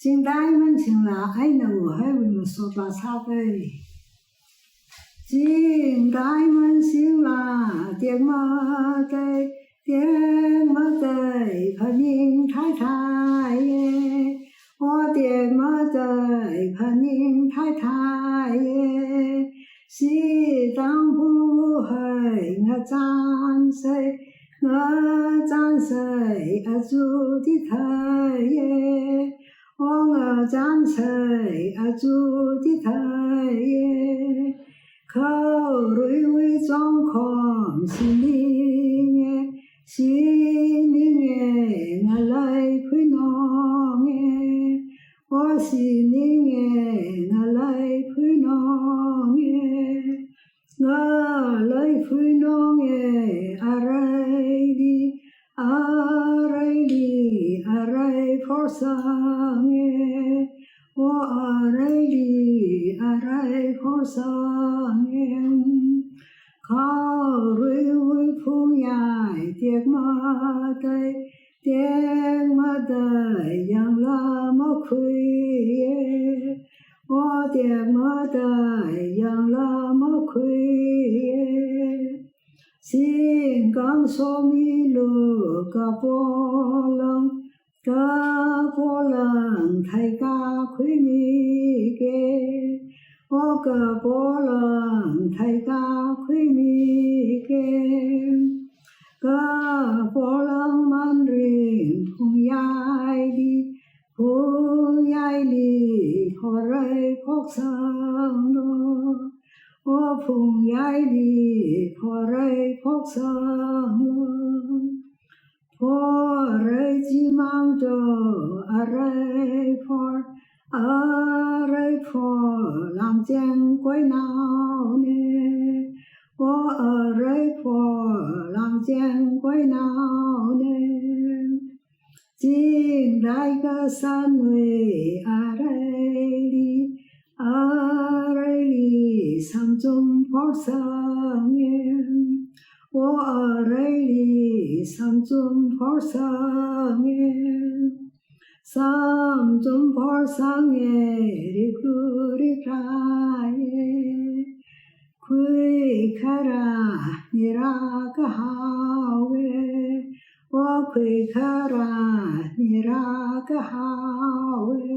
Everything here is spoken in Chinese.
现代们请了爱那我还为么说大差的？现代们请了点么的点么的，盼您太太耶，我点么的盼您太太耶，西当不黑我赞谁？我赞谁啊主的太耶？我赞谁啊主的太耶？口瑞为状况心里耶，心里耶我来陪侬耶，我心里耶我来陪侬耶，我来陪侬耶，阿来的阿来的阿来佛上耶，我阿来的阿来佛上耶，考瑞为普呀点么的点么的养了么亏耶，我点么的养了么亏耶，心刚说迷路个波浪，个波浪太高亏米给，我个波浪太高亏米给，个波浪满人碰呀里，碰呀里何来破伤咯？我碰呀里何来破伤咯？破来只忙着阿来破，阿来破浪尖归闹呢，我阿来破浪尖归闹呢，进来个山位阿来里，阿来里山中破上面。我阿来里山中坡上耶，山中坡上耶，里库里卡耶，亏卡拉你拉个好耶，我亏卡拉你拉个好耶。